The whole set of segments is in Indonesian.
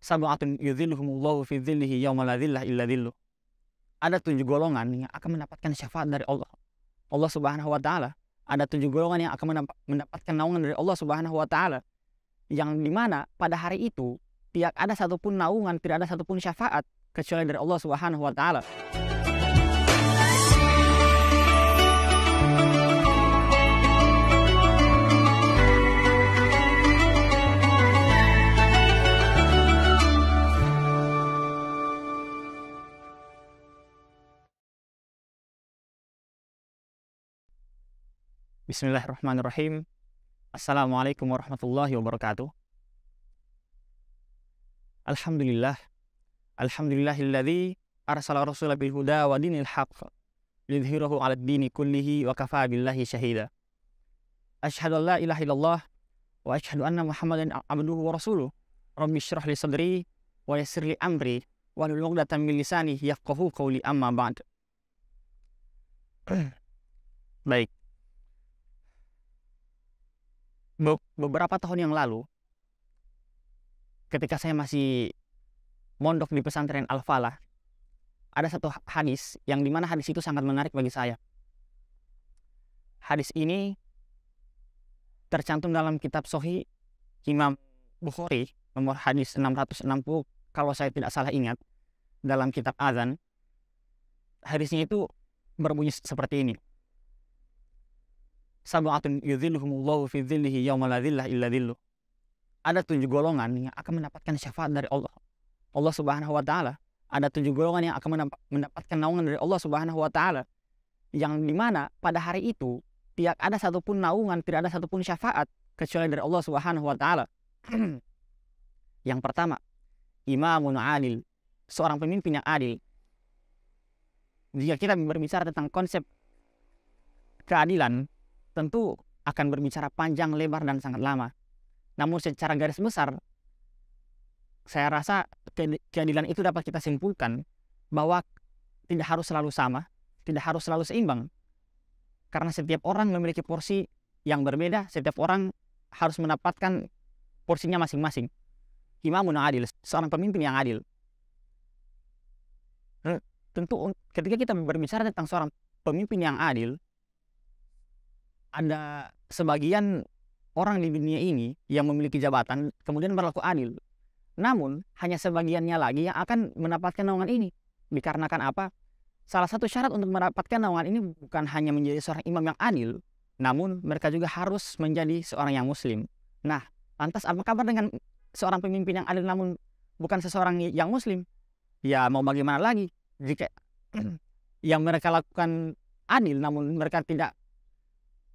Sab'atun yudhilluhumullahu fi dhillihi yauma la dhilla illa dhilluh. Ada 7 golongan yang akan mendapatkan syafaat dari Allah Subhanahu wa taala. Ada 7 golongan yang akan mendapatkan naungan dari Allah Subhanahu wa taala. Yang dimana pada hari itu tidak ada satupun naungan, tidak ada satupun syafaat kecuali dari Allah Subhanahu wa taala. Bismillahirrahmanirrahim. Assalamualaikum warahmatullahi wabarakatuh. Alhamdulillahilladzi arsala rasulahu bil huda wa dinil haqq liyudhhirahu 'alad dini kullihi wa kafaa billahi syahida. Asyhadu an la ilaha illallah wa asyhadu anna Muhammadan abduhu wa rasuluh. Rabbi shrah li sadri wa yassir li amri wahlul 'uqdatam min lisani yafqahu qawli, amma ba'd. Baik. Beberapa tahun yang lalu, ketika saya masih mondok di pesantren Al-Falah, ada satu hadis yang dimana hadis itu sangat menarik bagi saya. Hadis ini tercantum dalam kitab Sahih Imam Bukhari, nomor hadis 660 kalau saya tidak salah ingat, dalam kitab Adzan. Hadisnya itu berbunyi seperti ini. Sab'atun yudhilluhumullahu fi dhillihi yauma la dhilla illa dhilluh. Ada 7 golongan yang akan mendapatkan syafaat dari Allah Subhanahu wa taala. Ada 7 golongan yang akan mendapatkan naungan dari Allah Subhanahu wa taala. Yang dimana pada hari itu tidak ada satupun naungan, tidak ada satupun syafaat kecuali dari Allah Subhanahu wa taala. Yang pertama, imamun adil, seorang pemimpin yang adil. Jika kita berbicara tentang konsep keadilan, tentu akan berbicara panjang, lebar, dan sangat lama. Namun secara garis besar, saya rasa keadilan itu dapat kita simpulkan bahwa tidak harus selalu sama, tidak harus selalu seimbang. Karena setiap orang memiliki porsi yang berbeda, setiap orang harus mendapatkan porsinya masing-masing. Imamun adil, seorang pemimpin yang adil. Tentu ketika kita berbicara tentang seorang pemimpin yang adil, ada sebagian orang di dunia ini yang memiliki jabatan kemudian berlaku adil. Namun hanya sebagiannya lagi yang akan mendapatkan naungan ini. Dikarenakan apa? Salah satu syarat untuk mendapatkan naungan ini bukan hanya menjadi seorang imam yang adil, namun mereka juga harus menjadi seorang yang muslim. Nah, lantas apa kabar dengan seorang pemimpin yang adil namun bukan seseorang yang muslim? Ya mau bagaimana lagi jika yang mereka lakukan adil namun mereka tidak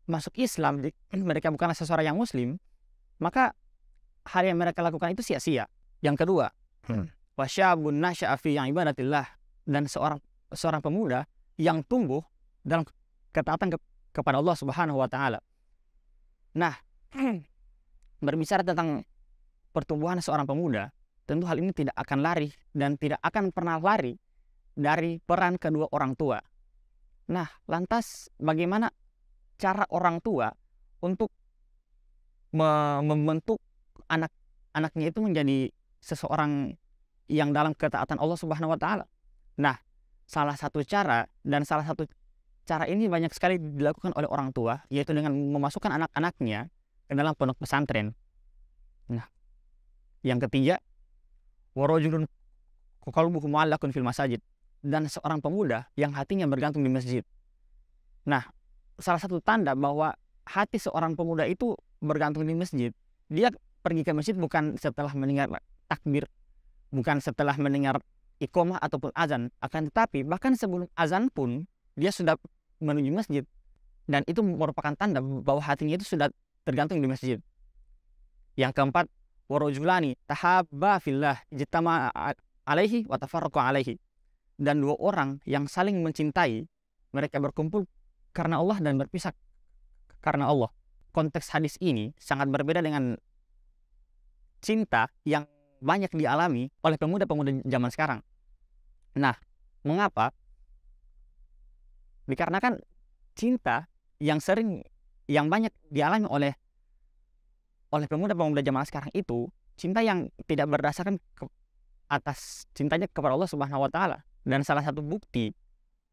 masuk Islam, mereka bukanlah seseorang yang muslim, maka hal yang mereka lakukan itu sia-sia. Yang kedua, wasyabun nasya'a fi ibadatillah, dan seorang pemuda yang tumbuh dalam ketaatan kepada Allah Subhanahu wa taala. Nah, berbicara tentang pertumbuhan seorang pemuda, tentu hal ini tidak akan lari dan tidak akan pernah lari dari peran kedua orang tua. Nah, lantas bagaimana cara orang tua untuk membentuk anak-anaknya itu menjadi seseorang yang dalam ketaatan Allah Subhanahu wa taala? Nah, salah satu cara, dan salah satu cara ini banyak sekali dilakukan oleh orang tua, yaitu dengan memasukkan anak-anaknya ke dalam pondok pesantren. Nah, yang ketiga, warajulun qalbuhu mu'allaqun fil masajid, dan seorang pemuda yang hatinya bergantung di masjid. Nah, salah satu tanda bahwa hati seorang pemuda itu bergantung di masjid, dia pergi ke masjid bukan setelah mendengar takbir, bukan setelah mendengar iqamah ataupun azan, akan tetapi bahkan sebelum azan pun dia sudah menuju masjid, dan itu merupakan tanda bahwa hatinya itu sudah tergantung di masjid. Yang keempat, warajulani tahabba fillah ijtama alaihi wa tafarraqa alaihi, dan 2 orang yang saling mencintai, mereka berkumpul karena Allah dan berpisah karena Allah. Konteks hadis ini sangat berbeda dengan cinta yang banyak dialami oleh pemuda-pemuda zaman sekarang. Nah, mengapa? Dikarenakan cinta yang banyak dialami oleh pemuda-pemuda zaman sekarang itu cinta yang tidak berdasarkan atas cintanya kepada Allah Subhanahu wa taala. Dan salah satu bukti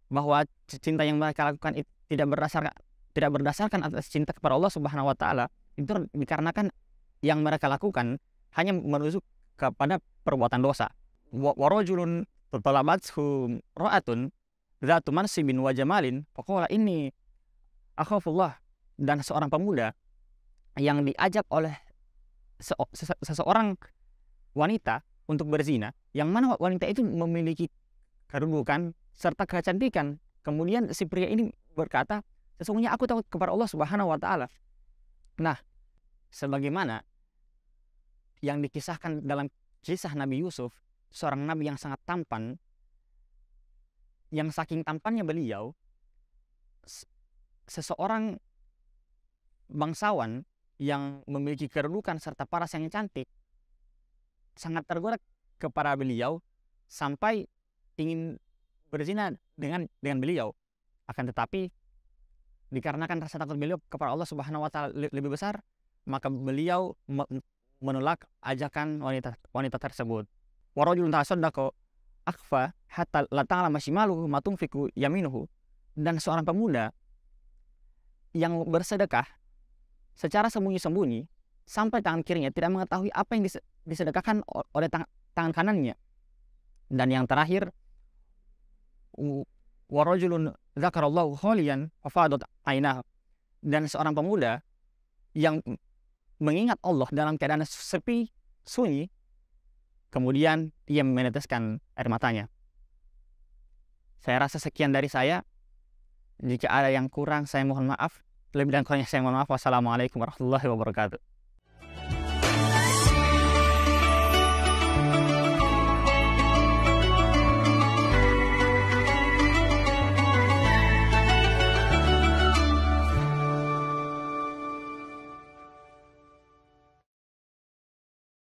bahwa cinta yang mereka lakukan itu tidak berdasarkan atas cinta kepada Allah Subhanahu wa taala, itu dikarenakan yang mereka lakukan hanya menuju kepada perbuatan dosa. Wa rajulun talabathu ra'atun dzatu mansibin wa jamalin faqala inni akhafullah. Dan seorang pemuda yang diajak oleh seseorang wanita untuk berzina, yang mana wanita itu memiliki kedudukan serta kecantikan. Kemudian si pria ini berkata, sesungguhnya aku takut kepada Allah Subhanahu wa taala. Nah, sebagaimana yang dikisahkan dalam kisah Nabi Yusuf, seorang nabi yang sangat tampan, yang saking tampannya beliau, seseorang bangsawan yang memiliki kedudukan serta paras yang cantik sangat tergoda kepada beliau sampai ingin berzina dengan beliau. Akan tetapi dikarenakan rasa takut beliau kepada Allah Subhanahu wa taala lebih besar, maka beliau menolak ajakan wanita tersebut. Wa rajulun tasaddaqa akhfa hatta la ta'lama shimaluhu ma tunfiqu yaminuhu. Dan seorang pemuda yang bersedekah secara sembunyi-sembunyi sampai tangan kirinya tidak mengetahui apa yang disedekahkan oleh tangan kanannya. Dan yang terakhir, wa rajulun dzakarallahu khaliyan fa fadat ainahu. Dan seorang pemuda yang mengingat Allah dalam keadaan sepi, sunyi, kemudian ia meneteskan air matanya. Saya rasa sekian dari saya. Jika ada yang kurang, saya mohon maaf. Lebih dan kurangnya saya mohon maaf. Wassalamualaikum warahmatullahi wabarakatuh.